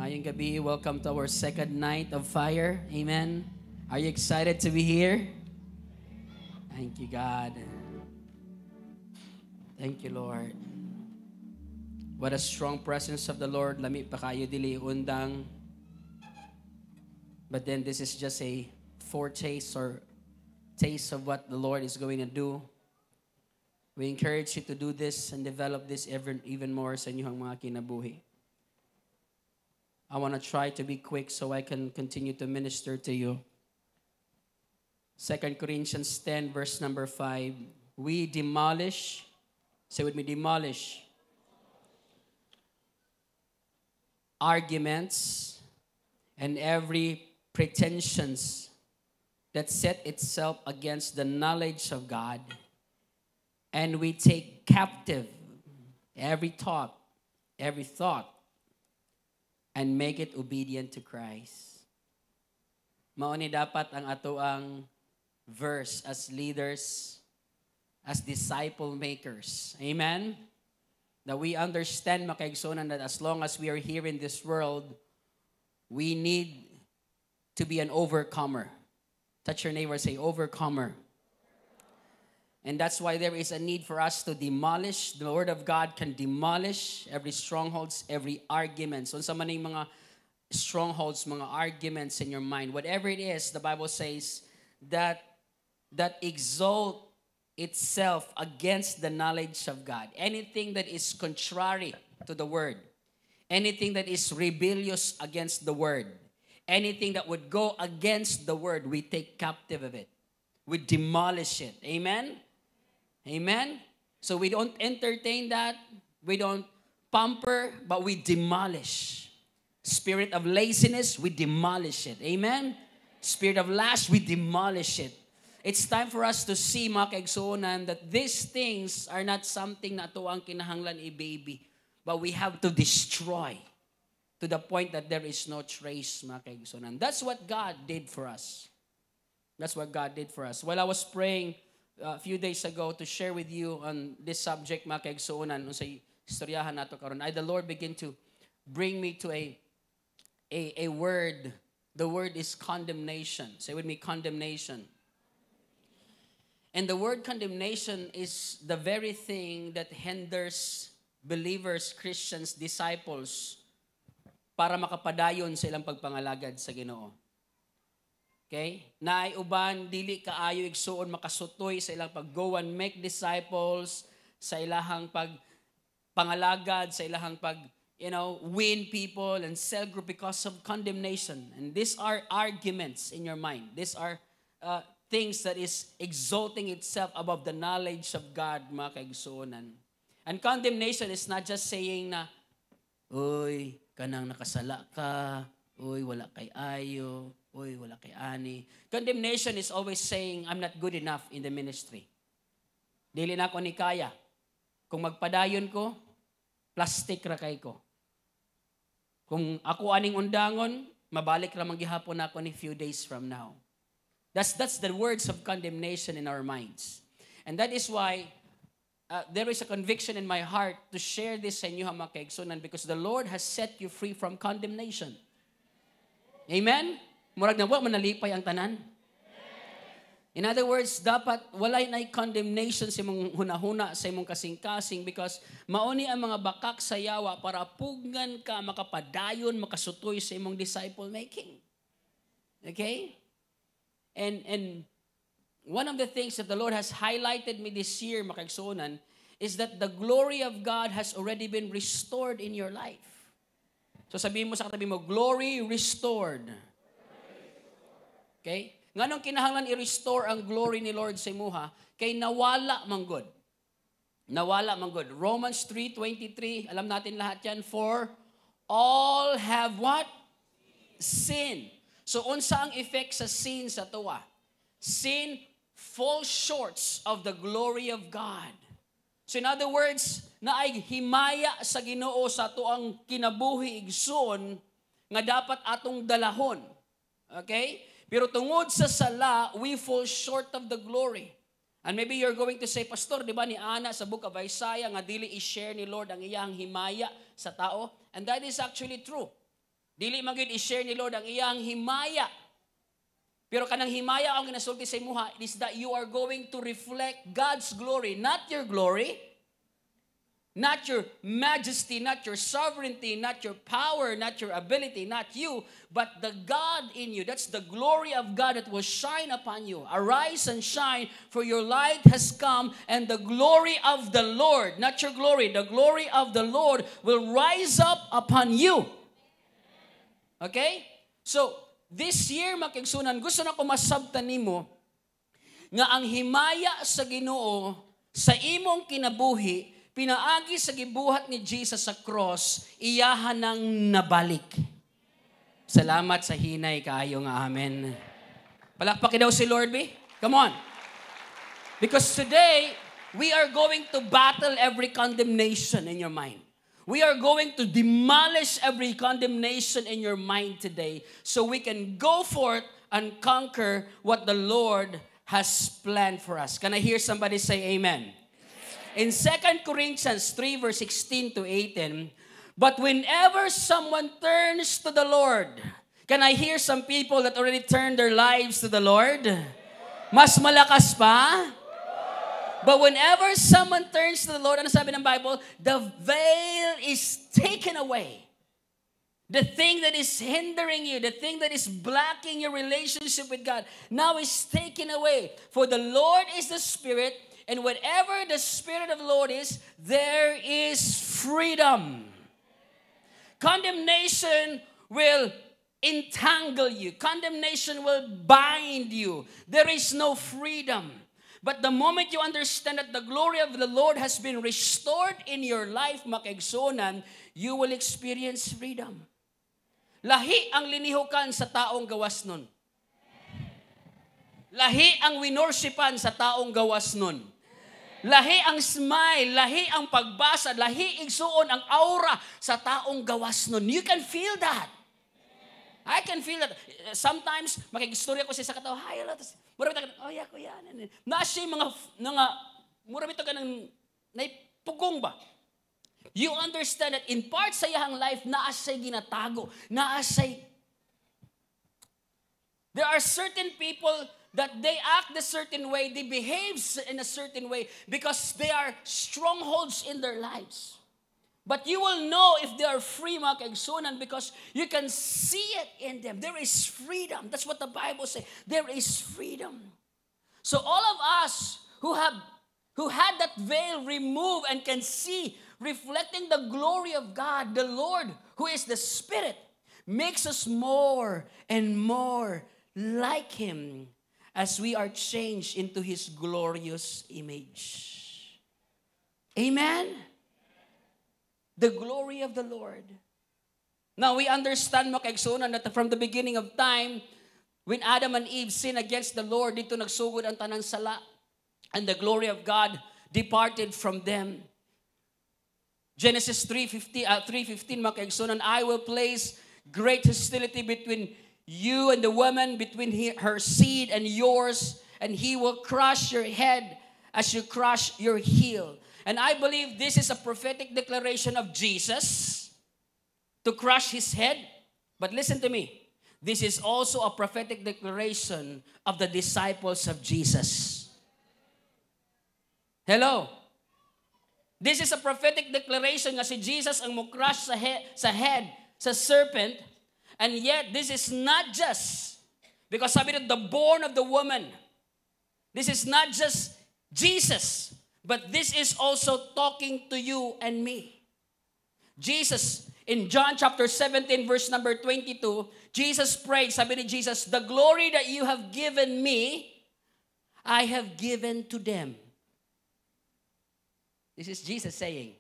Mayong gabi, welcome to our second night of fire. Amen. Are you excited to be here? Thank you, God. Thank you, Lord. What a strong presence of the Lord. Lami pa kayo dili undang. But then this is just a foretaste or taste of what the Lord is going to do. We encourage you to do this and develop this even more sa inyong mga kinabuhi. I want to try to be quick so I can continue to minister to you. 2 Corinthians 10 verse number 5. We demolish, say with me, demolish arguments and every pretensions that set itself against the knowledge of God, and we take captive every thought, and make it obedient to Christ. Mauni dapat ang ato ang verse as leaders, as disciple makers. Amen? That we understand, makaigsunan, that as long as we are here in this world, we need to be an overcomer. Touch your neighbor, say, overcomer. And that's why there is a need for us to demolish. The Word of God can demolish every strongholds, every argument. So sa maning mga strongholds, mga arguments in your mind, whatever it is, the Bible says that exalt itself against the knowledge of God. Anything that is contrary to the Word, anything that is rebellious against the Word, anything that would go against the Word, we take captive of it. We demolish it. Amen? Amen? So we don't entertain that. We don't pamper, but we demolish. Spirit of laziness, we demolish it. Amen? Spirit of lust, we demolish it. It's time for us to see, mga kaigsuonan, that these things are not something na ito ang kinahanglan i-baby, but we have to destroy to the point that there is no trace, mga kaigsuonan. That's what God did for us. That's what God did for us. While I was praying a few days ago to share with you on this subject, mga kaigsuonan, sa istoryahan nato karon, the Lord began to bring me to a word. The word is condemnation. Say with me, condemnation. And the word condemnation is the very thing that hinders believers, Christians, disciples, para makapadayon sa ilang pagpangalagad sa Ginoo. Okay? Naay uban dili kaayo igsuon makasutoy sa ilang pag-go and make disciples, sa ilahang pagpangalagad, sa ilahang win people and cell group because of condemnation. And these are arguments in your mind. These are things that is exalting itself above the knowledge of God, mga kaigsuonan. And condemnation is not just saying na, uy, kanang nakasala ka, uy, wala kay ayo, uy, wala kay ani. Condemnation is always saying, I'm not good enough in the ministry. Dili na ako ni kaya. Kung magpadayon ko, plastic ra kay ko. Kung ako aning undangon, mabalik ra man gihapon ako ni few days from now. That's the words of condemnation in our minds. And that is why there is a conviction in my heart to share this sa inyo, mga kaigsuonan, because the Lord has set you free from condemnation. Amen? Murag na wa manalipay ang tanan. In other words, dapat walay na condemnation sa imong hunahuna, sa imong kasing-kasing, because mauni ang mga bakak sa yawa para pugngan ka, makapadayon, makasutoy sa imong disciple making. Okay? And one of the things that the Lord has highlighted me this year, mga kaigsuonan, is that the glory of God has already been restored in your life. So sabihin mo sa katabi mo, glory restored. Okay? Nganong kinahanglan i-restore ang glory ni Lord sa imuha? Kay nawala man good. Nawala man good. Romans 3:23, alam natin lahat yan, for all have what? Sin. So unsa ang effect sa sin sa tuwa? Sin falls short of the glory of God. So in other words, naay himaya sa Ginoo sa tuang kinabuhi igsoon nga dapat atong dalahon. Okay? Pero tungod sa sala, we fall short of the glory. And maybe you're going to say, Pastor, di ba ni Ana sa book of Isaiah nga dili i-share ni Lord ang iyang himaya sa tao? And that is actually true. Dili man gyud i-share ni Lord ang iyang himaya. Pero kanang himaya ang ginasulti sa imuha is that you are going to reflect God's glory, not your glory, not your majesty, not your sovereignty, not your power, not your ability, not you, but the God in you. That's the glory of God that will shine upon you. Arise and shine, for your light has come, and the glory of the Lord, not your glory, the glory of the Lord will rise up upon you. Okay? So, this year, makigsunan, gusto na ko masabtan nimo nga ang himaya sa Ginoo sa imong kinabuhi, pinaagi sa gibuhat ni Jesus sa cross, iyahan nang nabalik. Salamat sa hinay kaayo nga amen. Palakpakin daw si Lord, be? Come on. Because today, we are going to battle every condemnation in your mind. We are going to demolish every condemnation in your mind today so we can go forth and conquer what the Lord has planned for us. Can I hear somebody say amen? In 2 Corinthians 3 verse 16 to 18, but whenever someone turns to the Lord, can I hear some people that already turned their lives to the Lord? Mas malakas pa? But whenever someone turns to the Lord, ano sabi ng Bible? The veil is taken away. The thing that is hindering you, the thing that is blocking your relationship with God, now is taken away. For the Lord is the Spirit, and wherever the Spirit of the Lord is, there is freedom. Condemnation will entangle you. Condemnation will bind you. There is no freedom. But the moment you understand that the glory of the Lord has been restored in your life, makaigsunan, you will experience freedom. Lahi ang linihukan sa taong gawas nun. Lahi ang winorsipan sa taong gawas nun. Lahi ang smile, lahi ang pagbasa, lahi igsuon ang aura sa taong gawas nun. You can feel that. I can feel that. Sometimes, makikistorya ko siya sa katawa, hi, alatas. Mura bita ka, oh, yeah, kuya. Naasya yung mga, mura bita ka ng, naipugong ba? You understand that in part sa iyang life, naasay ginatago. Naasay. There are certain people that they act a certain way, they behave in a certain way because they are strongholds in their lives. But you will know if they are free, mga kaigsunan, because you can see it in them. There is freedom. That's what the Bible says. There is freedom. So all of us who had that veil removed and can see, reflecting the glory of God, the Lord, who is the Spirit, makes us more and more like Him as we are changed into His glorious image. Amen? The glory of the Lord. Now, we understand, mga kaigsunan, that from the beginning of time, when Adam and Eve sinned against the Lord, dito nagsugod ang tanang sala, and the glory of God departed from them. Genesis 3:15, mga kaigsunan, I will place great hostility between you and the woman, between her seed and yours, and he will crush your head as you crush your heel. And I believe this is a prophetic declaration of Jesus to crush his head. But listen to me. This is also a prophetic declaration of the disciples of Jesus. Hello? This is a prophetic declaration nga si Jesus ang mo-crush sa head, sa serpent. And yet, this is not just, because sabi na, the born of the woman. This is not just Jesus, but this is also talking to you and me. Jesus, in John chapter 17, verse number 22, Jesus prayed, sabi ni Jesus, the glory that you have given me, I have given to them. This is Jesus saying,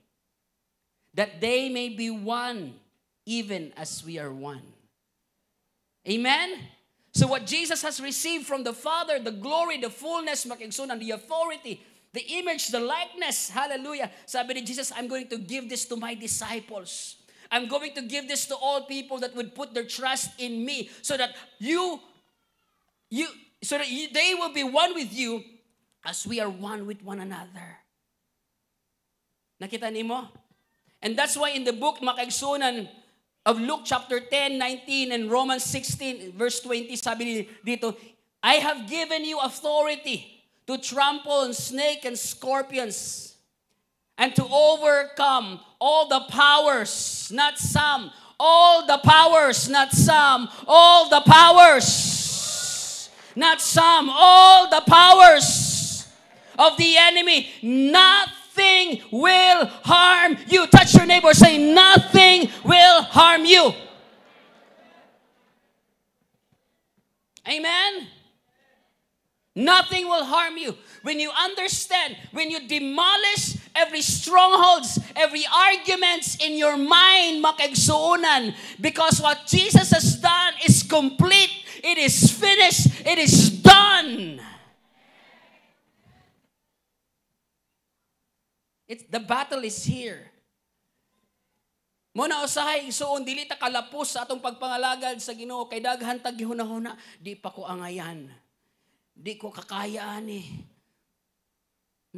that they may be one, even as we are one. Amen? So what Jesus has received from the Father, the glory, the fullness, makigsunan, the authority, the image, the likeness, hallelujah. Sabi ni Jesus, I'm going to give this to my disciples. I'm going to give this to all people that would put their trust in me so that they will be one with you as we are one with one another. Nakita nimo? And that's why in the book, mga kaigsunan, of Luke chapter 10, 19, and Romans 16, verse 20, sabi dito, I have given you authority to trample on snake and scorpions and to overcome all the powers, not some, all the powers, not some, all the powers, not some, all the powers of the enemy. Nothing will harm you. Touch your neighbor, say, nothing will harm you. Amen? Nothing will harm you. When you understand, when you demolish every strongholds, every arguments in your mind, makaigsuunan, because what Jesus has done is complete, it is finished, it is done. The battle is here. Muna usahay, igsuon, dili ta kalapos sa atong pagpangalagad sa Ginoo, kay daghan tag gihuna-huna, di pa ko angayan. Di ko kakayaan eh.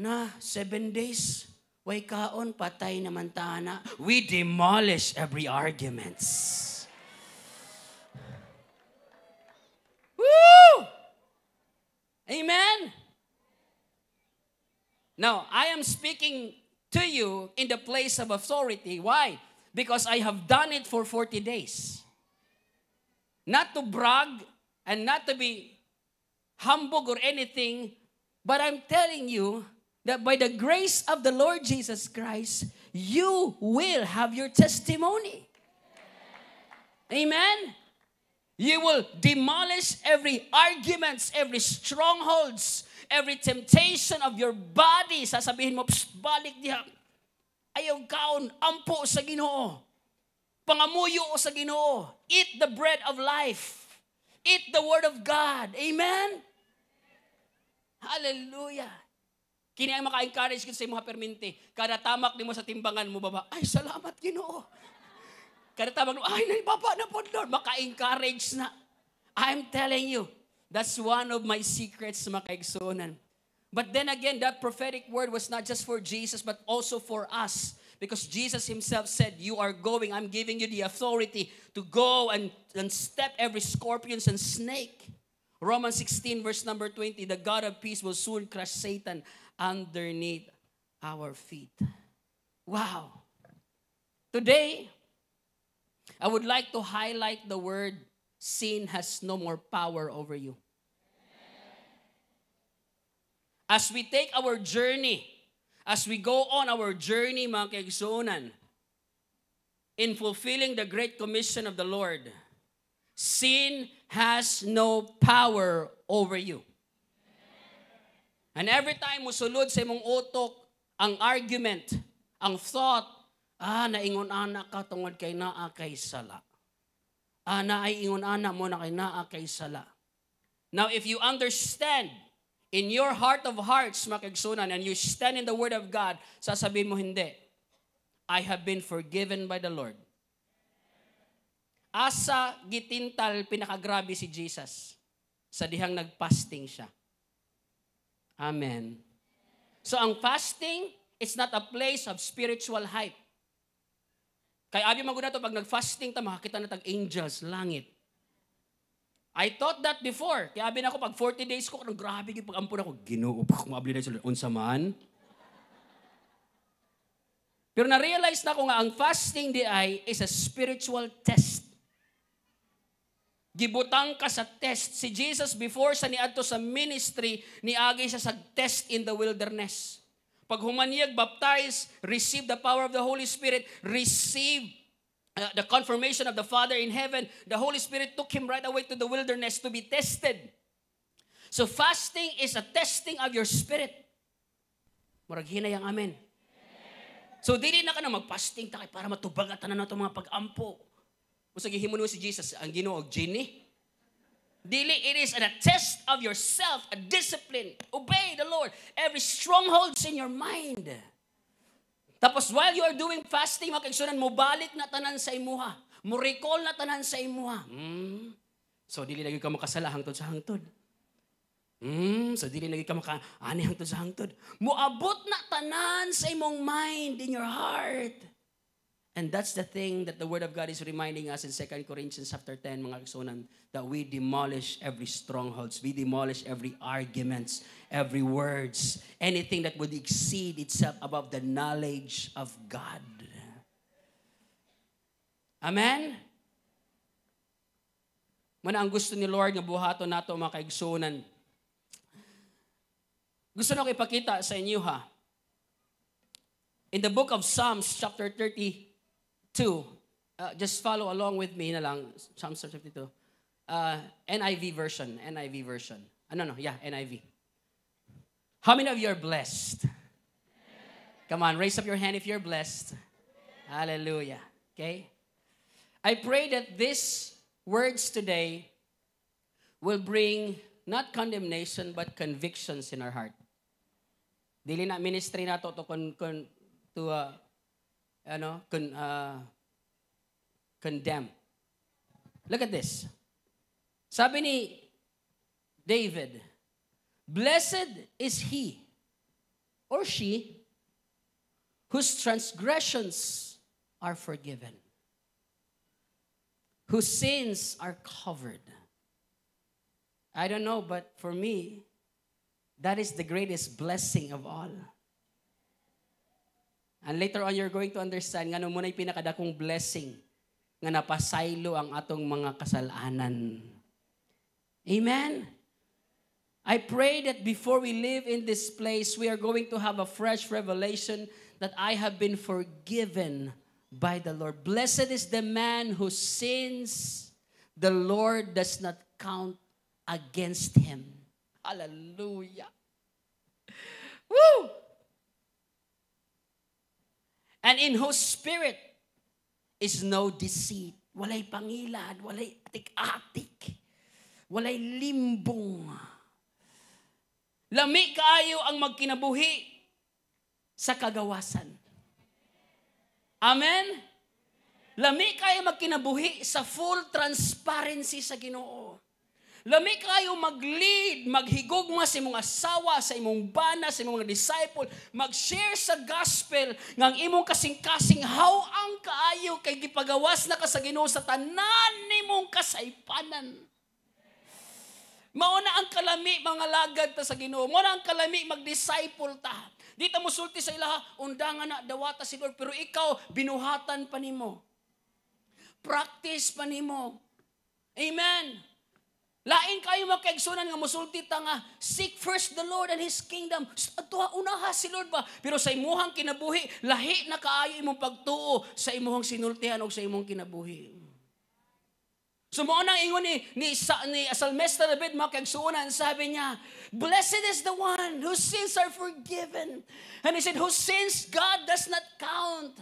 Na, 7 days, way kaon, patay naman tana. We demolish every arguments. Woo! Amen? Now, I am speaking to you in the place of authority. Why? Because I have done it for 40 days. Not to brag and not to be humbug or anything, but I'm telling you that by the grace of the Lord Jesus Christ, you will have your testimony. Amen? You will demolish every arguments, every strongholds, every temptation of your body. Sasabihin mo, balik diha. Ayaw kaon, ampo sa Ginoo. Pangamuyo sa Ginoo. Eat the bread of life. Eat the word of God. Amen? Hallelujah. Kini ay maka-encourage ko sa mga permente. Kada tamak ni mo sa timbangan mo baba, ay salamat Ginoo. Kada tamak mo, ay naibaba na po Lord. Maka-encourage na. I'm telling you, that's one of my secrets sa makaigsunan. But then again, that prophetic word was not just for Jesus, but also for us. Because Jesus himself said, you are going, I'm giving you the authority to go and step every scorpions and snake. Romans 16 verse number 20, the God of peace will soon crush Satan underneath our feet. Wow. Today, I would like to highlight the word, sin has no more power over you. As we take our journey, as we go on our journey, mga kaigsuunan, in fulfilling the great commission of the Lord, sin has no power over you. And every time mo sulod sa imong utok, ang argument, ang thought, naingon anak ka tungod kay naa kay sala. Naay ingon anak mo na kay naa kay sala. Now, if you understand, in your heart of hearts, makigsunan, and you stand in the Word of God, sasabihin mo, hindi. I have been forgiven by the Lord. Asa gitintal pinakagrabe si Jesus sa dihang nagfasting siya. Amen. So ang fasting, it's not a place of spiritual hype. Kaya abi man gud nato pag nagfasting ta makakita na tag angels langit. I thought that before. Kaya abi na ako pag 40 days ko, grabe gyud pag ampun ako, Ginoo pa kung abli na sila unsa man. Pero na-realize na ko nga ang fasting di ay is a spiritual test. Gibutang ka sa test. Si Jesus before sa niadto sa ministry, niagi siya sa test in the wilderness. Pag humaniyag, baptize, receive the power of the Holy Spirit, receive the confirmation of the Father in heaven, the Holy Spirit took him right away to the wilderness to be tested. So fasting is a testing of your spirit. Murag hinay ang amen. So dili na ka na mag-fasting ta para matubagatan na nato mga pag-ampo. Kung sa gihimo si Jesus, ang Ginoo genie. Dili, it is a test of yourself, a discipline. Obey the Lord. Every strongholds in your mind. Tapos while you are doing fasting, makiksunan mo, balik na tanan sa imuha. Mo recall na tanan sa imuha. So dili lagi ka makasala hangtod sa hangtod. So dili lagi ka makaani hangtod sa hangtod. Moabot na tanan sa imong mind, in your heart. And that's the thing that the Word of God is reminding us in 2 Corinthians chapter 10, mga kasunan, that we demolish every strongholds. We demolish every arguments, every words, anything that would exceed itself above the knowledge of God. Amen? Muna ang gusto ni Lord nga buhaton nato mga kaigsunan. Gusto na ko ipakita sa inyo ha. In the book of Psalms chapter 32, just follow along with me na lang, Psalms 32. NIV version. NIV. How many of you are blessed? Come on, raise up your hand if you're blessed. Hallelujah. Okay? I pray that these words today will bring not condemnation but convictions in our heart. Dili na ministry nato to condemn. Look at this. Sabi ni David, blessed is he or she whose transgressions are forgiven, whose sins are covered. I don't know, but for me, that is the greatest blessing of all. And later on, you're going to understand nga nung muna yung pinakadakong blessing nga napasaylo ang atong mga kasalanan. Amen? I pray that before we live in this place, we are going to have a fresh revelation that I have been forgiven by the Lord. Blessed is the man whose sins the Lord does not count against him. Hallelujah. Woo! And in whose spirit is no deceit. Walay pangilad, walay atik-atik, walay limbong. Lami kaayo ang magkinabuhi sa kagawasan. Amen? Lami kayo magkinabuhi sa full transparency sa Ginoo. Lami kayo mag-lead, maghigugma sa imong asawa, sa imong bana, sa imong mga disciple, mag-share sa gospel ng imong kasing-kasing hawang kaayo kay gipagawas na ka sa Ginoo sa tanan nimong kasaypanan. Mauna ang kalami mga lagad ta sa Ginoo. Mauna ang kalami mag-disciple ta. Di ta musulti sa ilaha, undangan na dawata si Lord, pero ikaw binuhatan pa nimo. Practice pa nimo. Amen. Lain kayo makaigsunan nga musulti ta nga seek first the Lord and His kingdom. Atuha unaha si Lord ba? Pero sa imuhang kinabuhi, lahi na kaayo imong pagtuo sa imuhang sinultihan o sa imong kinabuhi. So mo nang ingon ni Salmista David makaigsunan, sabi niya, blessed is the one whose sins are forgiven. And he said, whose sins God does not count.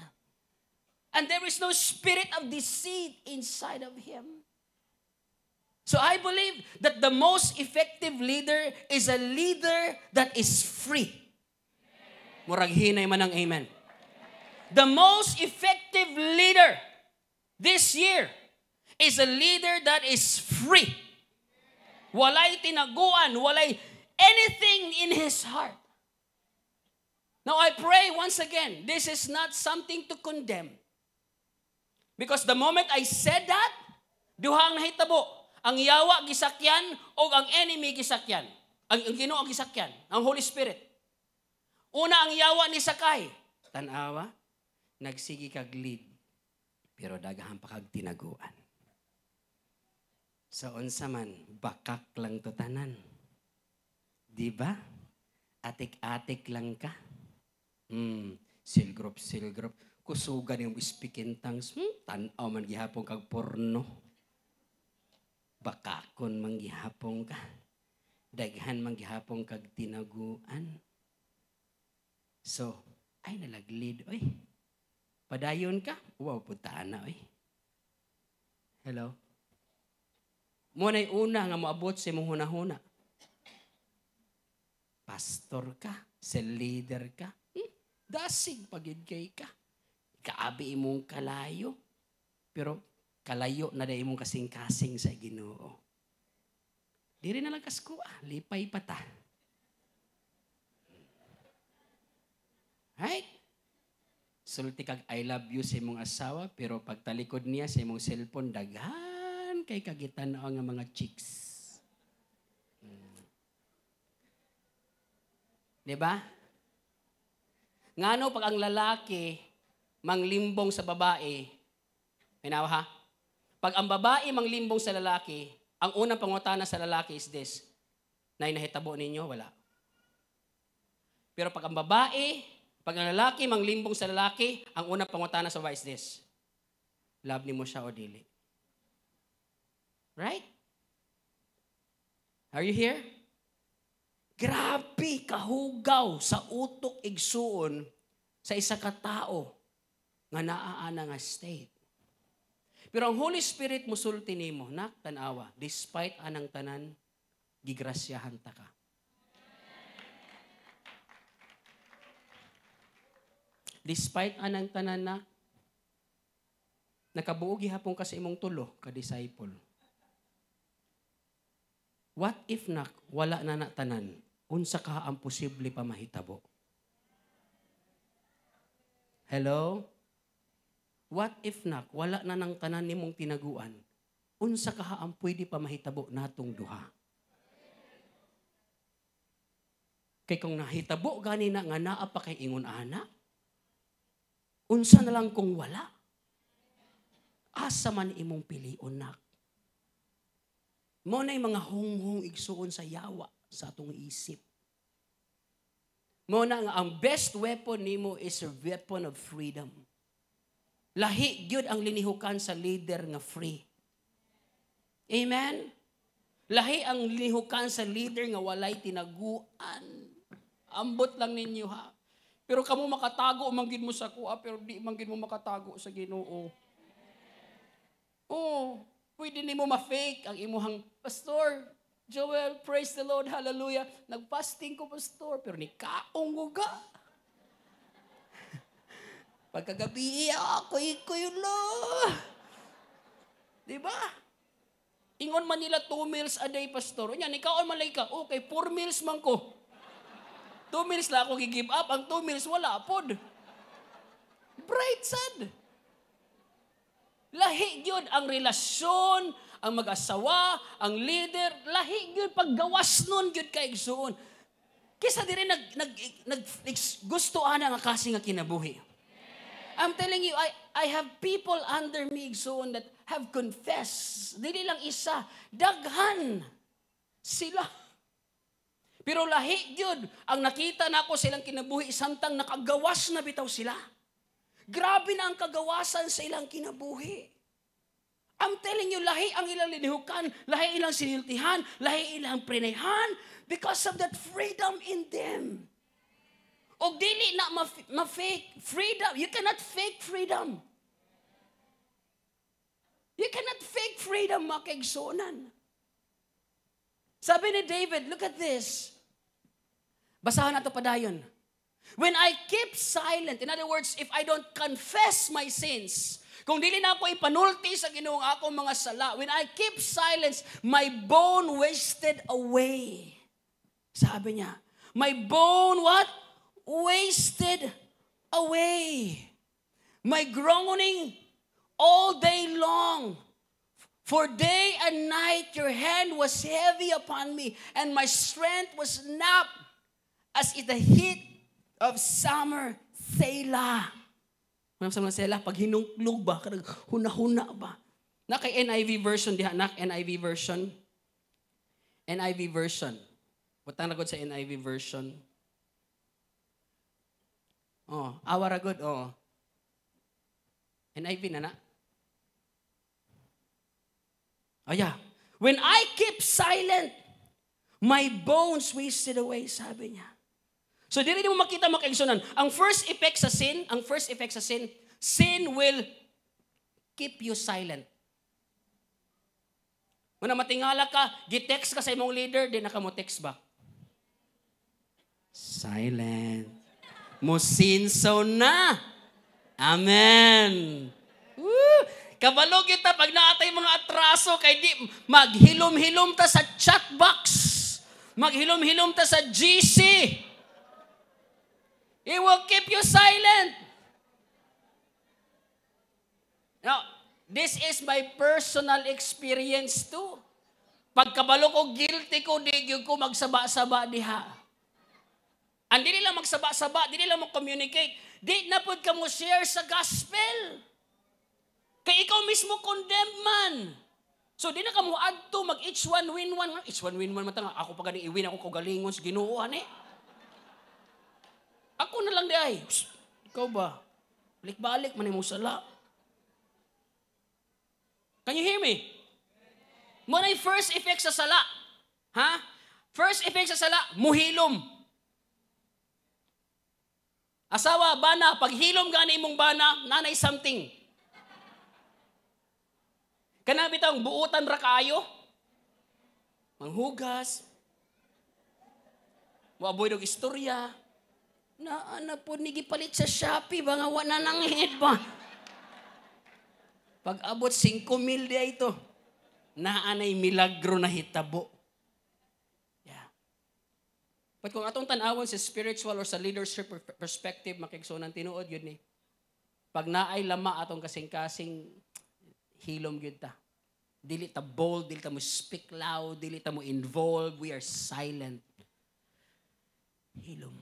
And there is no spirit of deceit inside of him. So I believe that the most effective leader is a leader that is free. Murag hinay man ang amen. The most effective leader this year is a leader that is free. Walay tinaguan, walay anything in his heart. Now I pray once again, this is not something to condemn. Because the moment I said that, duhang nahitabo. Ang yawa gisakyan o ang enemy gisakyan. Ang Ginoo gisakyan, ang Holy Spirit. Una ang yawa ni Sakay. Tanawa, nagsigi kag lead, pero daghan pa kag tinaguan. So unsa man, bakak lang to tanan. Di ba? Atik-atik lang ka. Silgrop. Kusugan yung speaking tongues. Tanaw man gihapon kag porno. Bakakon manggihapong ka. Daghan manggihapong kag tinaguan. So, ay nalaglid, oy. Padayon ka? Wow, putaan na, oy. Hello? Muna'y una nga moabot sa imong hunahuna. Pastor ka, cell leader ka, dasig pagid kay ka. Kaabi imong kalayo. Pero kalayo na dahil mong kasing-kasing sa Ginoo. Diri na lang kasko, lipay pa ta. Right? sulti kag I love you sa imong asawa, pero pagtalikod niya sa imong cellphone, daghan kay kagitan nga mga chicks. Diba? Ngano pag ang lalaki manglimbong sa babae, minawa ha? Pag ang babae manglimbong sa lalaki, ang unang pangutana sa lalaki is this, na nahitabo ninyo, wala. Pero pag ang babae, pag ang lalaki manglimbong sa lalaki, ang unang pangutana sa babae is this, love ni mo siya o dili. Right? Are you here? Grabe kahugaw sa utok igsuon sa isa ka tao nga naaana nga state. Pero ang Holy Spirit musulti nimo, nak tanawa, despite anang tanan, gigrasyahan ta ka. Despite anang tanan na, nakabuo gihapon ka sa imong tulo ka disciple. What if nak wala na tanan? Unsa ka ang posible pa mahitabo? Hello? What if nak wala na nang tanan nimong tinaguan? Unsa ka ang pwede pa mahitabo natong duha? Kay kung nahitabo gani na nga naa pa kay ingon ana, unsa na lang kung wala? Asa man imong pilion nak? Mo na mga hunghong igsuon sa yawa sa atong isip. Mo na nga ang best weapon nimo is a weapon of freedom. Lahi gyud ang linihukan sa leader nga free. Amen? Lahi ang linihukan sa leader nga walay tinaguan. Ambot lang ninyo ha. Pero kamo makatago manggid mo sa kuha, pero di manggid mo makatago sa Ginoo. Oh, pwede nimo ma-fake ang imuhang pastor. Joel, praise the Lord, hallelujah. Nag-fasting ko, pastor, pero ni kaong ka. Pagkagabi, ako'y lo. Diba? Ingon man nila 2 meals a day, pastor. Yan, ikaw man lang ka. Okay, 4 meals man ko. 2 meals lang ako gi-give up. Ang 2 meals, wala pod. Bright sad. Lahi yun ang relasyon, ang mag-asawa, ang leader, lahi yun paggawas nun yun kaigsoon. Kisa di rin gustoan nga kasi nga kinabuhi. I'm telling you, I have people under me igsoon that have confessed. Dili lang isa, daghan sila. Pero lahi yun, ang nakita na ako silang kinabuhi, samtang nakagawas na bitaw sila. Grabe na ang kagawasan sa ilang kinabuhi. I'm telling you, lahi ang ilang linihukan, lahi ilang siniltihan, lahi ilang prenehan, because of that freedom in them. O dili na ma-fake freedom. You cannot fake freedom. You cannot fake freedom, mga kaigsunan. Sabi ni David, look at this. Basahan nato padayon. When I keep silent, in other words, if I don't confess my sins, kung dili na ako ipanulti sa Ginoo ang akong mga sala, when I keep silence, my bone wasted away. Sabi niya, my bone what? Wasted away. My groaning all day long. For day and night your hand was heavy upon me, and my strength was not as in the heat of summer. Selah. Ano sa mga Selah? Pag hinunglog ba? Huna-huna ba? Na kay NIV version diha, nak NIV version. NIV version. Butang ragod sa NIV version. Oh, awa ragod, oh. NIV na na. Oh yeah. When I keep silent, my bones wasted away, sabi niya. So, dili mo makita makaigsunan. Ang first effect sa sin will keep you silent. Kung matingala ka, gi-text ka sa imong leader, di na ka mo text back. Silent. Musinso na. Amen. Woo! Kabalo kita pag naatay mga atraso, kay di maghilom-hilom ta sa chat box. Maghilom-hilom ta sa GC. It will keep you silent. Now, this is my personal experience too. Pagkabalo ko, guilty ko, di ko magsaba-saba diha. And di nila magsaba-saba, di nila mag-communicate. Di na po ka mo share sa gospel. Kaya ikaw mismo condemned man. So di na ka mo add to, mag each one win one. Each one win one, matanga. Ako pa gani, iwin ako kagalingon sa Ginoo, eh. Ako na lang di ay. Ikaw ba? Balik-balik, man mo sala. Can you hear me? Muna yung first effect sa sala. Ha? First effect sa sala, muhilom. Asawa, bana, pag hilom gani imong bana, nanay something. Kanabi tang buutan ra kaayo. Manghugas. Waboy dog istorya. Na po ni gipalit sa Shopee ba nga wala nang hit ba? Pag abot 5,000 dia ito, naanay milagro na hitabo. Yeah. But kung atong tanawon sa spiritual or sa leadership perspective, makigsunan tinuod yun ni. Pag naay lama atong kasing-kasing, hilom yun ta. Dili ta bold, dili ta mo speak loud, dili ta mo involved, we are silent. Hilom.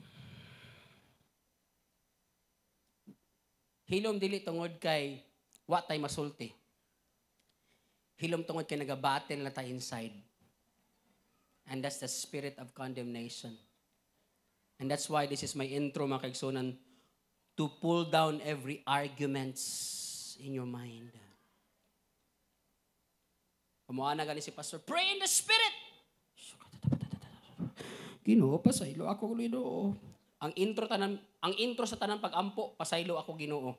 Hilom dili tungod kay wa tay masulti. Hilom tungod kay nagabattle na ta inside. And that's the spirit of condemnation. And that's why this is my intro, mga kaigsunan, to pull down every arguments in your mind. Kumuha na gani si Pastor, pray in the Spirit. Ginoo, pasaylo ako, Ginoo. Ang intro sa tanan pag-ampo, pasaylo ako, Ginoo.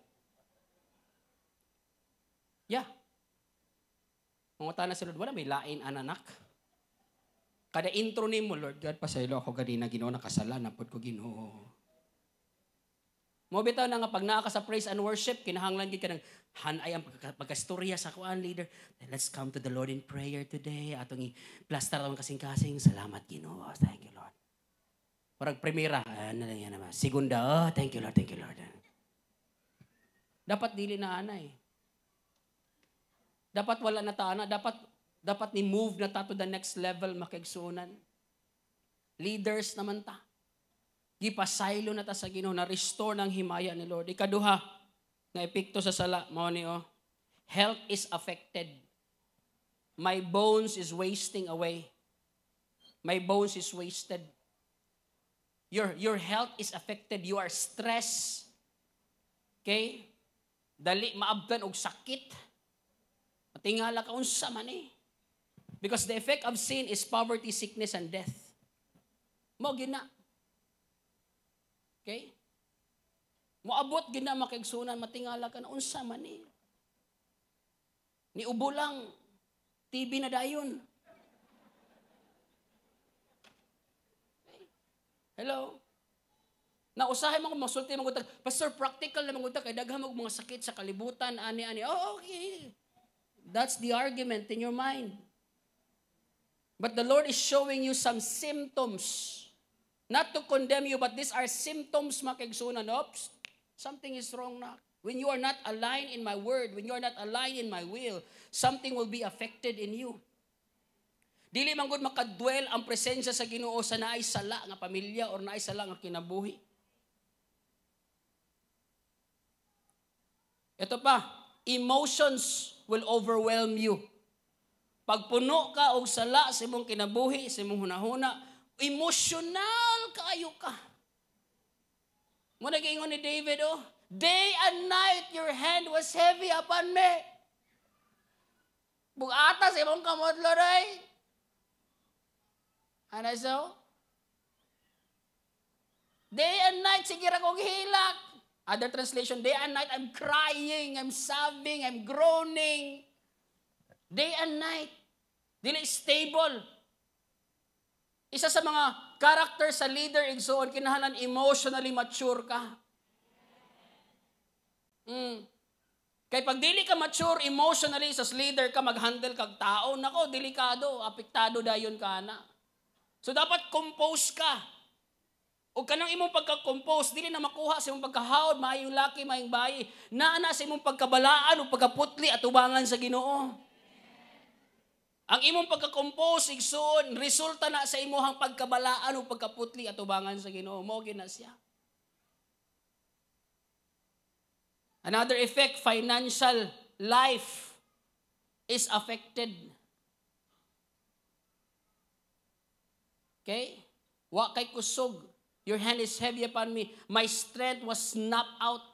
Yeah. Manguta na si Lord, wala may lain ananak. Kada intro ni mo, Lord God, pasaylo ako ganina, Ginoo, nakasala, napod ko, Ginoo. Mo bitaw na nga pag naa ka sa praise and worship, kinahanglan gid ka ng hanay ang pagkastorya sa kuan leader. Then let's come to the Lord in prayer today. Atong i-plaster ang kasing-kasing. Salamat, Ginoo. Thank you, Lord. Parang primera, ano lang yan naman. Segunda, thank you, Lord, thank you, Lord. Dapat dili na anay. Dapat wala na taana. Dapat ni-move na ta to the next level, makigsunan. Leaders naman ta. Gipasaylo na ta sa Ginoo, na-restore ng himaya ni Lord. Ikaduha, na epekto sa sala, mao ni health is affected. My bones is wasting away. My bones is wasted. Your health is affected. You are stressed. Okay? Dali maabtan og sakit. Matingala ka unsa man eh. Because the effect of sin is poverty, sickness, and death. Mo gina. Okay? Moabot gina makigsunan, matingala ka na unsa man eh. Ni ubo lang, TV na dayon. Hello? Nausahay mo kung masulti magutag, Pastor, practical na magutag, kay daghang mga sakit sa kalibutan, ani-ani. Oh, okay. That's the argument in your mind. But the Lord is showing you some symptoms. Not to condemn you, but these are symptoms, makigsunan. Oops, something is wrong na. When you are not aligned in my word, when you are not aligned in my will, something will be affected in you. Dili man gud makadwell ang presensya sa Ginoo sa naay sala nga pamilya or naay sala nga kinabuhi. Ito pa, emotions will overwhelm you. Pag puno ka og sala sa imong kinabuhi, sa imong hunahuna, emotional kaayo ka. Mo nag-ingon ni David, day and night your hand was heavy upon me. Bugata sa imong kamot, Lord, ay. Ano so? Day and night, sige ra kong hilak. Other translation, day and night, I'm crying, I'm sobbing, I'm groaning. Day and night. Dili stable. Isa sa mga character sa leader, igsoon, kinahanglan emotionally mature ka. Kaya pag dili ka mature emotionally sa leader ka, mag-handle kag tao, nako, delikado, apektado dayon ka na. So dapat compose ka. O kanang imong pagka-compose, dili na makuha sa imong pagkahawd, maayong laki, maayong bayi, naana sa imong pagkabalaan o pagkaputli at ubangan sa Ginoo. Ang imong pagka-compose, igsoon, resulta na sa imong pagkabalaan o pagkaputli at ubangan sa Ginoo. Mao gyud na siya. Another effect, financial life is affected. Okay? Wa kay kusog. Your hand is heavy upon me. My strength was snapped out.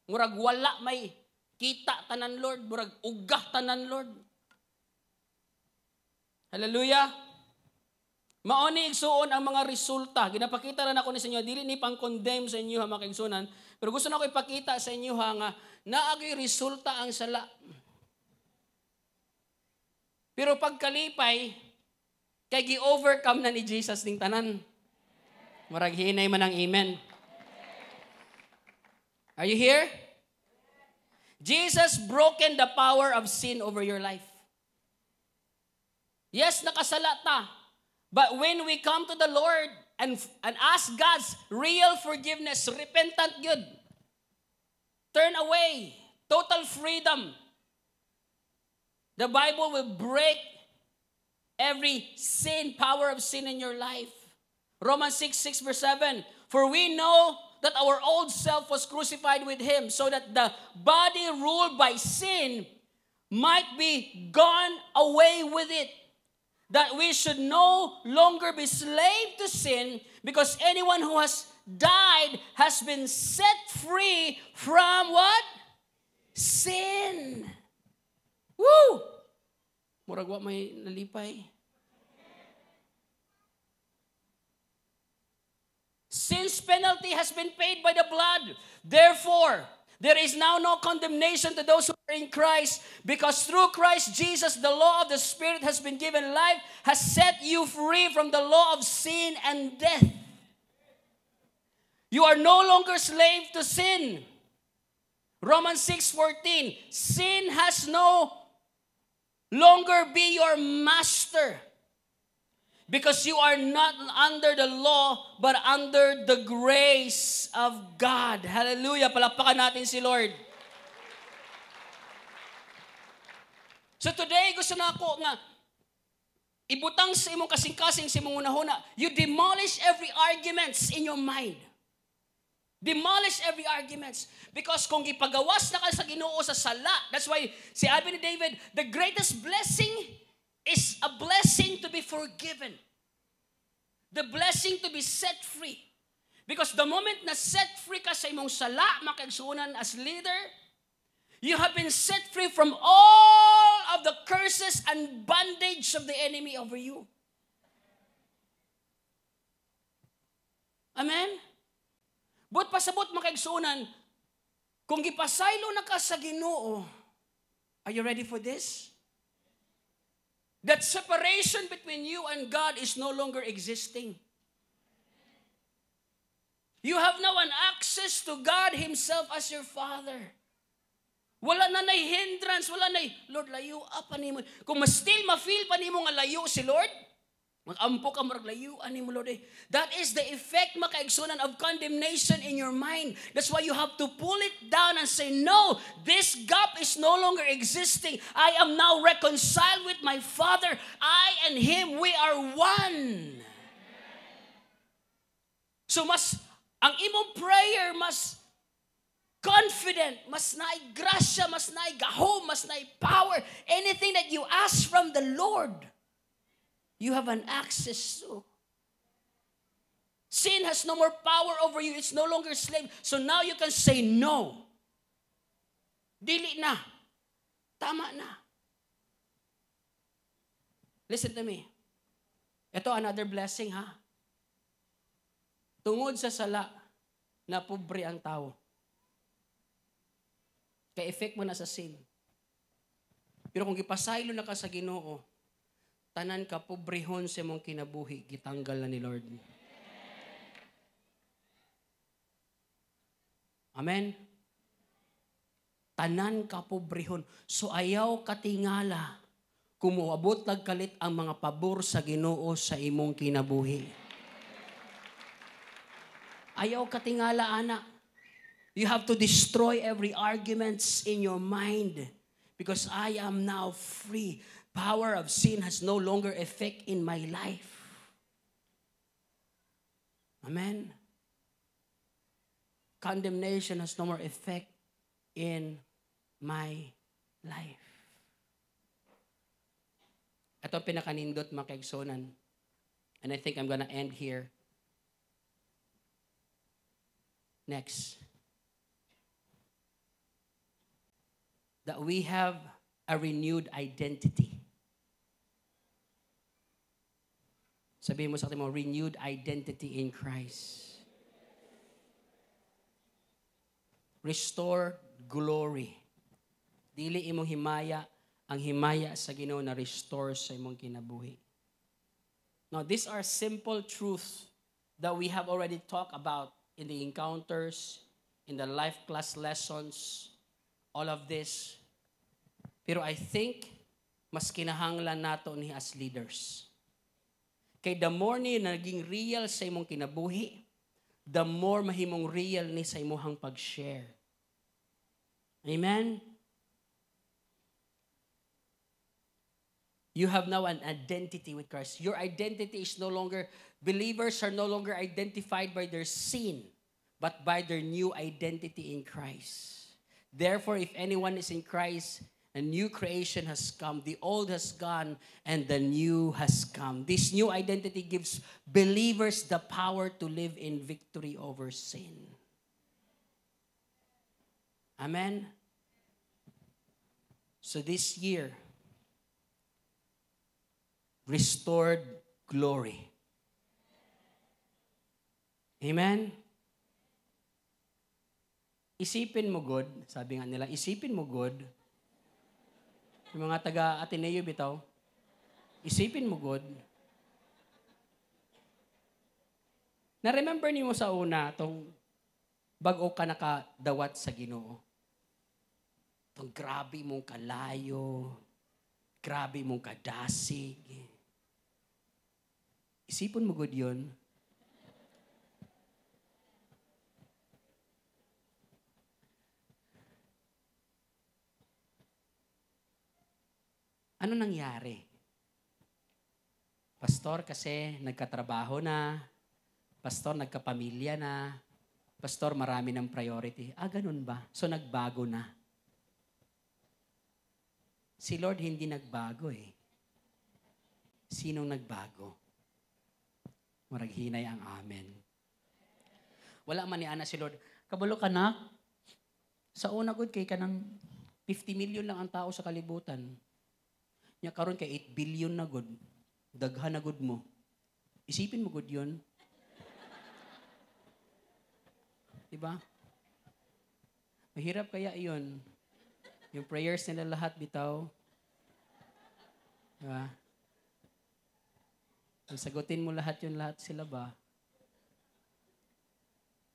Murag wala may kita tanan, Lord. Murag ugah tanan, Lord. Hallelujah. Mauni igsuon ang mga resulta. Ginapakita rin ako ni sa inyo. Dili ni pang-condemn sa inyo, mga kaigsunan. Pero gusto na ko ipakita sa inyo nga naagi resulta ang sala. Pero pagkalipay, kay gi-overcome na ni Jesus ning tanan. Murag hinay man ang amen. Are you here? Jesus broken the power of sin over your life. Yes, nakasala ta. But when we come to the Lord and ask God's real forgiveness, repentant good, turn away, total freedom, the Bible will break every sin, power of sin in your life. Romans 6 verse 7, for we know that our old self was crucified with Him so that the body ruled by sin might be gone away with it, that we should no longer be slave to sin, because anyone who has died has been set free from what? Sin. Woo! Murag wa may nalipay. Since penalty has been paid by the blood, therefore, there is now no condemnation to those who are in Christ, because through Christ Jesus, the law of the Spirit has been given life, has set you free from the law of sin and death. You are no longer slave to sin. Romans 6:14, sin has no longer be your master, because you are not under the law, but under the grace of God. Hallelujah. Palakpakan natin si Lord. So today, gusto na ako nga, ibutang sa imong kasing-kasing sa imong unahuna, you demolish every arguments in your mind. Demolish every arguments. Because kung ipagawas na ka sa Ginoo sa sala, that's why si Abi ni David, the greatest blessing is a blessing to be forgiven. The blessing to be set free. Because the moment na set free ka sa imong sala, makaigsunan as leader, you have been set free from all of the curses and bondage of the enemy over you. Amen? But pasabot makaigsunan, kung gipasaylo na ka sa Ginoo, are you ready for this? That separation between you and God is no longer existing. You have now an access to God Himself as your Father. Wala na nay hindrance, wala nay, Lord, layo pa nimo. Kung still ma-feel pa nimo nga layo si Lord, mag-ampo ka marag layo ani mo, Lord. That is the effect, makaigsunan, of condemnation in your mind. That's why you have to pull it down and say, no, this gap is no longer existing. I am now reconciled with my Father. I and Him, we are one. So ang imong prayer mas confident, mas naay grasya, mas naay gahom, mas naay power. Anything that you ask from the Lord, you have an access to. Sin has no more power over you. It's no longer slave. So now you can say no. Dili na. Tama na. Listen to me. Ito another blessing, ha? Tungod sa sala, na pobre ang tao. Ka-effect mo na sa sin. Pero kung gipasaylo na ka sa Ginoo, tanan ka pobrehon sa mong kinabuhi, gitanggal na ni Lord. Amen? Tanan ka pobrehon. So ayaw katingala, kumuabot nagkalit ang mga pabor sa Ginoo sa imong kinabuhi. Ayaw katingala, ana. You have to destroy every arguments in your mind because I am now free. Power of sin has no longer effect in my life. Amen. Condemnation has no more effect in my life. Ito pinakanindot mga kaigsonan. And I think I'm gonna end here. Next. That we have a renewed identity. Sabihin mo sa atin mo, renewed identity in Christ. Restore glory. Dili imong himaya, ang himaya sa Ginoo na restore sa imong kinabuhi. Now, these are simple truths that we have already talked about in the encounters, in the life class lessons, all of this. Pero I think, mas kinahanglan nato ni as leaders. Kay the more ni naging real sa imong kinabuhi, the more mahimong real ni sa imong pag-share. Amen? You have now an identity with Christ. Your identity is no longer, believers are no longer identified by their sin, but by their new identity in Christ. Therefore, if anyone is in Christ, a new creation has come. The old has gone, and the new has come. This new identity gives believers the power to live in victory over sin. Amen? So this year, restored glory. Amen? Isipin mo good, sabi nga nila, isipin mo good. Yung mga taga-Ateneo bitaw, isipin mo good. Na-remember niyo mo sa una, itong bago ka nakadawat sa Ginoo. Itong grabe mong kalayo, grabe mong kadasig. Isipin mo good yun. Ano nangyari? Pastor kasi nagkatrabaho na, pastor nagkapamilya na, pastor marami ng priority. Ganun ba? So nagbago na. Si Lord hindi nagbago eh. Sinong nagbago? Murag hinay ang amen. Wala man ni ana si Lord. Kabalo ka na, sa una good kay ka ng 50 million lang ang tao sa kalibutan. Nya karon kay 8 billion na good. Daghan na good mo. Isipin mo good yun. Diba? Mahirap kaya yun. Yung prayers nila lahat bitaw. Diba? Kung sagutin mo lahat yun, lahat sila ba?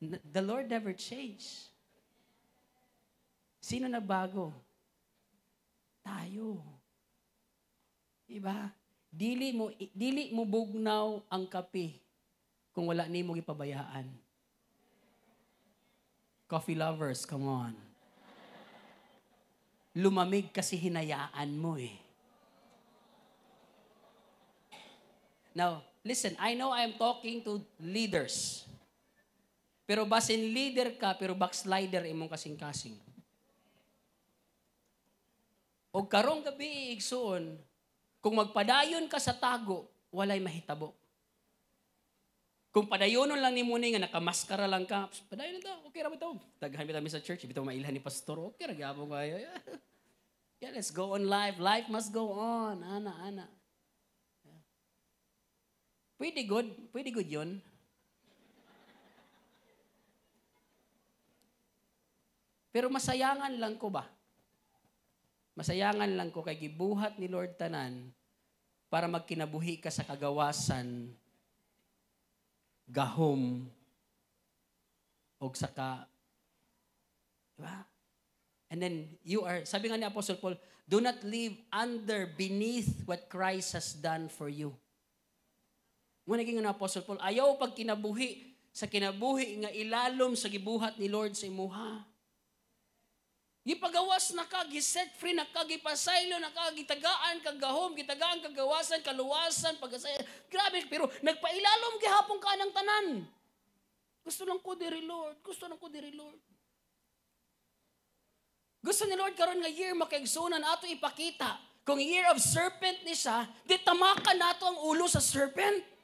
The Lord never changed. Sino na bago? Tayo. Diba? Dili mo bugnaw ang kape kung wala nimo gipabayaan. Coffee lovers, come on. Lumamig kasi hinayaan mo eh. Now, listen, I know I'm talking to leaders. Pero basin leader ka, pero backslider imong kasing-kasing. O karong gabi igsoon, kung magpadayon ka sa tago, walay mahitabo. Kung padayonon lang ni mo nga nakamaskara lang ka, padayon na okay ra ba ito? Daghan bitaw mi sa church, bitaw mailhan ni pastor, okay ra gyapon kaya. Yeah, let's go on live. Life must go on. Ana. Pwede good yun. Pero masayangan lang ko ba? Masayangan lang ko kay gibuhat ni Lord tanan para magkinabuhi ka sa kagawasan, gahom, o saka, diba? And then you are, sabi nga ni Apostle Paul, do not live beneath what Christ has done for you. Muna naging nga Apostle Paul, ayaw pag kinabuhi sa kinabuhi nga ilalom sa gibuhat ni Lord sa imuha. Gipagawas na ka, giset free na ka, gipasaylo na ka, gitagaan kag gahom, gitagaan kag gawasan, kaluwasan, pagasay. Grabe, pero nagpailalom gihapon ka ng tanan. Gusto lang ko diri Lord, gusto lang ko diri Lord. Gusto ni Lord karon nga year makaigsunan ato ipakita. Kung year of serpent ni siya, di tamakan nato ang ulo sa serpent.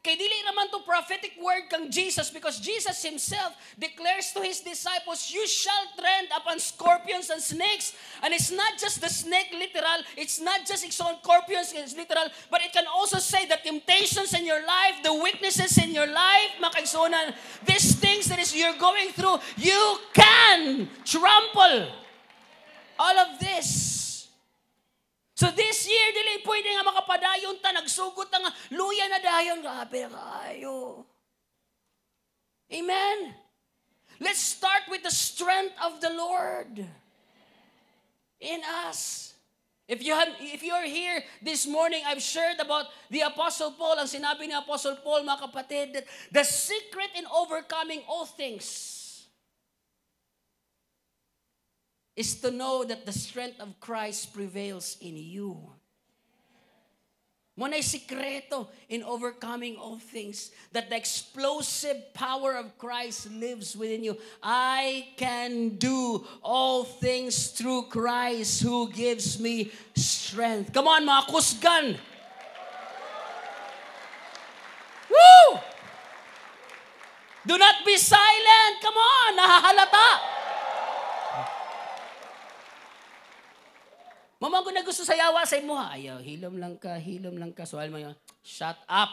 Kay dili naman to prophetic word kang Jesus because Jesus himself declares to his disciples, you shall tread upon scorpions and snakes. And it's not just the snake literal, it's not just scorpions it's literal, but it can also say the temptations in your life, the weaknesses in your life, makaigsunan, these things that is you're going through, you can trample all of this. So this year, dili pwede nga makapadayon ta, nagsugot ta nga, luya na dayon, grabe na kaayo. Amen? Let's start with the strength of the Lord in us. If you're here this morning, I've shared about the Apostle Paul, ang sinabi ni Apostle Paul, mga kapatid, that the secret in overcoming all things is to know that the strength of Christ prevails in you. Mo na'y sikreto in overcoming all things, that the explosive power of Christ lives within you. I can do all things through Christ who gives me strength. Come on, mga kusgan! Woo! Do not be silent! Come on, nahahalata! Mama ko na gusto sayawa sa imo ha. Ayaw, hilom lang ka, hilom lang ka. So, alam mo yun, shut up.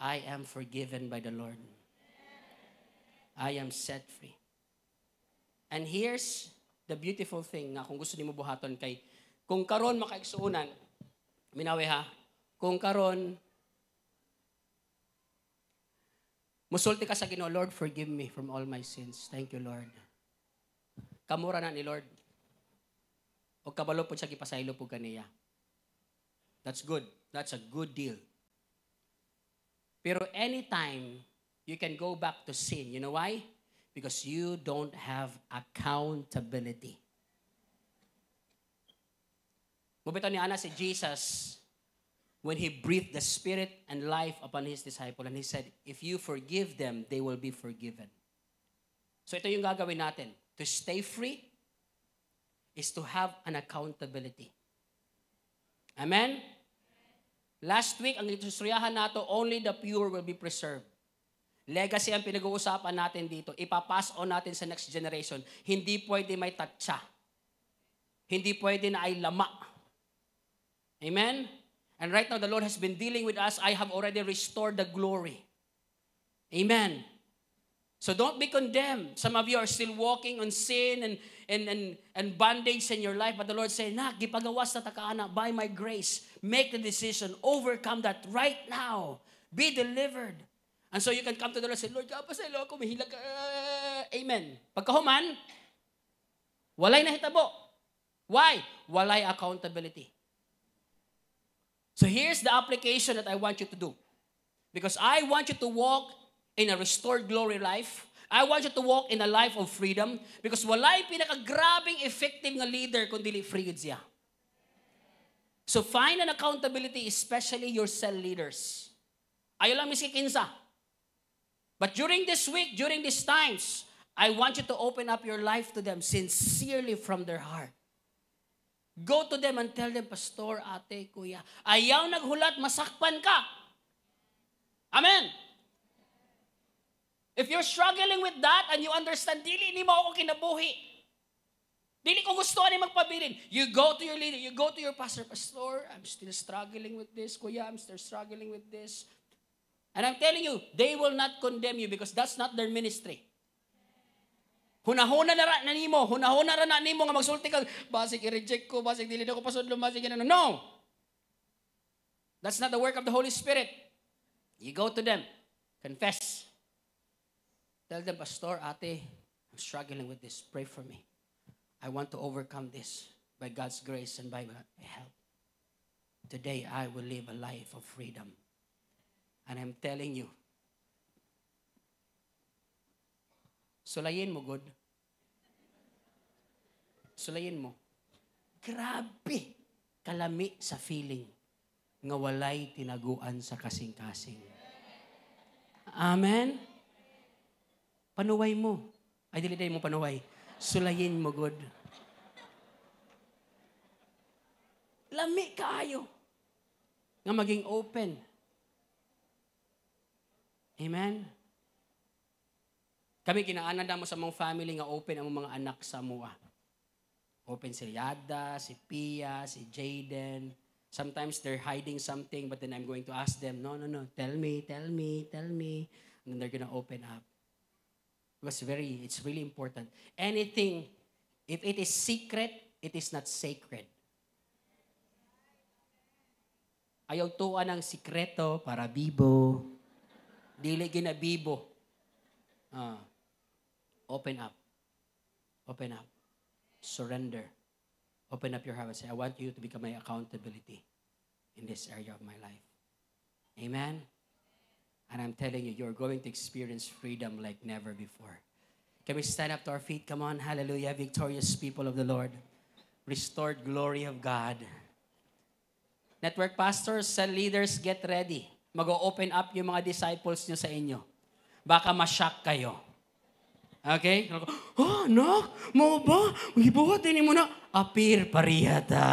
I am forgiven by the Lord. I am set free. And here's the beautiful thing na kung gusto niyo buhaton kay, kung karon makaigsuunan, minawi ha, kung karon, musulti ka sa Ginoo, Lord, forgive me from all my sins. Thank you, Lord. Kamura na ni Lord. O kabalo po siya, kipasaylo po kaniya. That's good. That's a good deal. Pero anytime, you can go back to sin. You know why? Because you don't have accountability. Mubito ni Ana si Jesus when He breathed the Spirit and life upon His disciple. And He said, if you forgive them, they will be forgiven. So ito yung gagawin natin. To stay free is to have an accountability. Amen? Last week, ang itusturyahan nato, only the pure will be preserved. Legacy ang pinag-uusapan natin dito. Ipapass on natin sa next generation. Hindi pwede may tatsa. Hindi pwede na ay lama. Amen? And right now, the Lord has been dealing with us. I have already restored the glory. Amen? So don't be condemned. Some of you are still walking on sin and bondage in your life. But the Lord said, nak, gipagawas na takaana by my grace. Make the decision. Overcome that right now. Be delivered. And so you can come to the Lord and say, Lord, kapasalo ako, mahilag ka. Amen. Pagkahuman, walay nahitabo. Why? Walay accountability. So here's the application that I want you to do. Because I want you to walk in a restored glory life. I want you to walk in a life of freedom because walay pinakagrabing effective nga leader kung dili free gid siya. So find an accountability, especially your cell leaders. Ayaw lang miski kinsa. But during this week, during these times, I want you to open up your life to them sincerely from their heart. Go to them and tell them, Pastor, ate, kuya, ayaw naghulat, masakpan ka. Amen. If you're struggling with that and you understand, dili ni mo ako kinabuhi. Dili ko gusto ni magpabilin. You go to your leader, you go to your pastor, Pastor, I'm still struggling with this. Kuya, I'm still struggling with this. And I'm telling you, they will not condemn you because that's not their ministry. Hunahuna na nimo, hunahuna na nimo nga magsulti kang, basig i-reject ko, basig dili na ko pasudlo, basig ina. No! That's not the work of the Holy Spirit. You go to them, confess. Tell them, Pastor, ate, I'm struggling with this. Pray for me. I want to overcome this by God's grace and by my help. Today, I will live a life of freedom. And I'm telling you, sulayin mo, God. Sulayin mo. Grabe kalami sa feeling nga walay tinaguan sa kasing-kasing. Amen? Panuway mo. Ay, dili mo panuway. Sulayin mo, God. Lami kaayo nga maging open. Amen? Kami kinaanan mo sa mga family nga open ang mga anak sa mua. Open si Yada, si Pia, si Jaden. Sometimes they're hiding something, but then I'm going to ask them, no. Tell me. And then they're gonna open up. It's really important. Anything, if it is secret, it is not sacred. Ayaw tuan ng sikreto para bibo. Dili ginabibo. Open up. Open up. Surrender. Open up your heart and say, I want you to become my accountability in this area of my life. Amen? And I'm telling you, you're going to experience freedom like never before. Can we stand up to our feet? Come on, hallelujah, victorious people of the Lord. Restored glory of God. Network pastors, cell leaders, get ready. Mag-open up yung mga disciples nyo sa inyo. Baka ma-shock kayo. Okay? Oh, no? Mo ba? Ibuhat din mo na. Apir pariyata.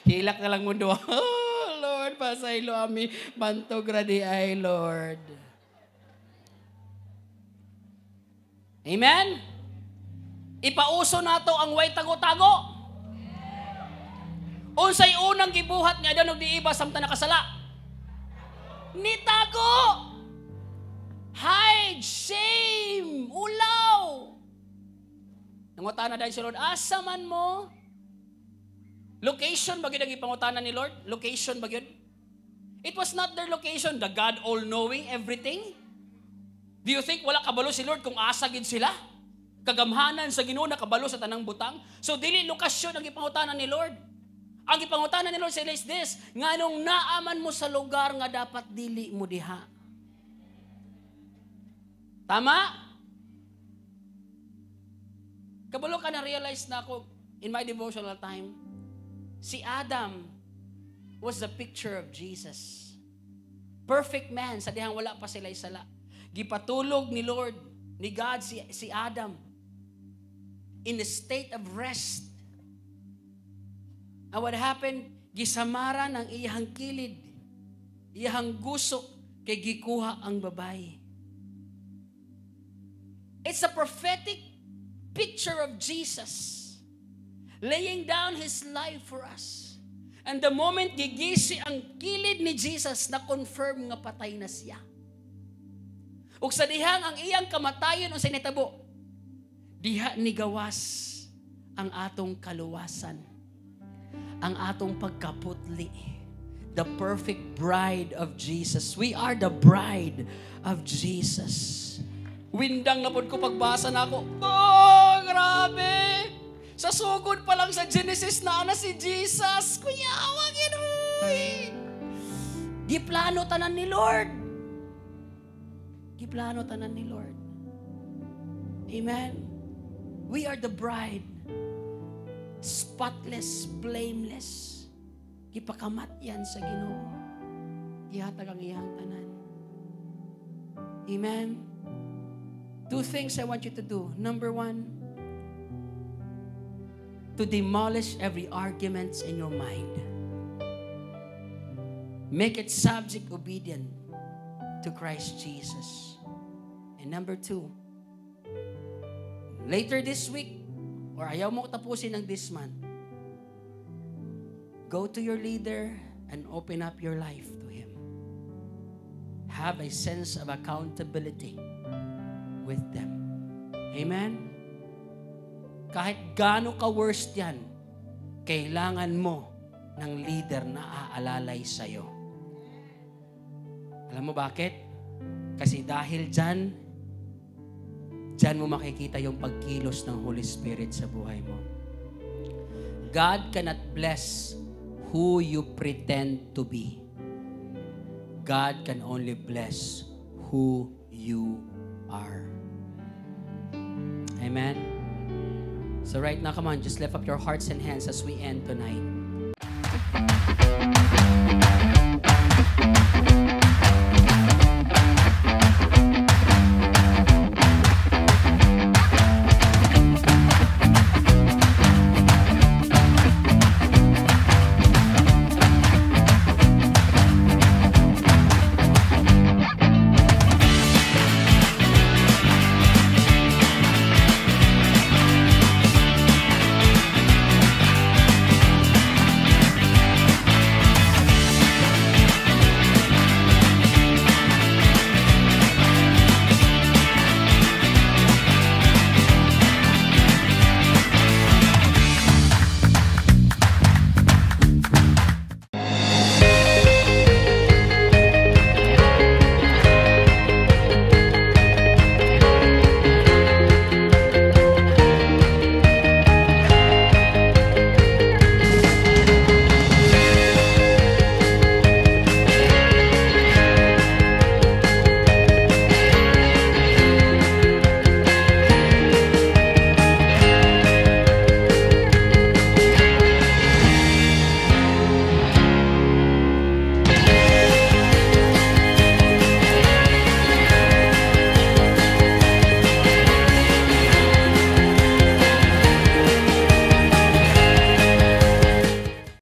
Hilak na lang mundo. Oh, Lord, pasaylo ami. Bantog radi ay, Lord. Amen? Ipauso nato ang way tago-tago. Unsay unang gibuhat nga daw di iba samtang nakasala. Nitago. Hide, shame, ulaw. Nangutana dahil si Lord, asa man mo? Location ba yun ang ipangutana ni Lord? Location ba yun? It was not their location, the God all-knowing everything. Do you think wala kabalo si Lord kung asa gid sila? Kagamhanan sa Ginoo nakabalo sa tanang butang. So dili lokasyon ang ipangutana ni Lord. Ang ipangutana ni Lord sa is this, nganong naaman mo sa lugar nga dapat dili mo diha. Tama? Kabalo ka na-realize na ako in my devotional time, si Adam was the picture of Jesus. Perfect man, sa dihang wala pa sila isala. Gipatulog ni Lord, ni God, si Adam in a state of rest. And what happened? Gisamara ng iyang kilid, iyang gusok, kay gikuha ang babae. It's a prophetic picture of Jesus laying down His life for us. And the moment gigisi ang kilid ni Jesus, na-confirm nga patay na siya. Ug sa dihang ang iyang kamatayon o sinitabo, diha ni gawas ang atong kaluwasan, ang atong pagkaputli. The perfect bride of Jesus. We are the bride of Jesus. Windang na po ko pagbasa na ako. Oh, grabe! Sa sugod pa lang sa Genesis na si Jesus. Kuyawang inoy! Giplano tanan ni Lord. Giplano tanan ni Lord. Amen? We are the bride. Spotless, blameless. Gipakamat yan sa Ginoo. Gihatag ang iyang tanan. Amen? 2 things I want you to do. Number 1, to demolish every argument in your mind. Make it subject obedient to Christ Jesus. And number 2, later this week, or ayaw mo tapusin ng this month, go to your leader and open up your life to him. Have a sense of accountability with them. Amen? Kahit gaano ka-worst yan, kailangan mo ng leader na aalalay sa'yo. Alam mo bakit? Kasi dahil dyan mo makikita yung pagkilos ng Holy Spirit sa buhay mo. God cannot bless who you pretend to be. God can only bless who you are. Amen? So right now, come on, just lift up your hearts and hands as we end tonight.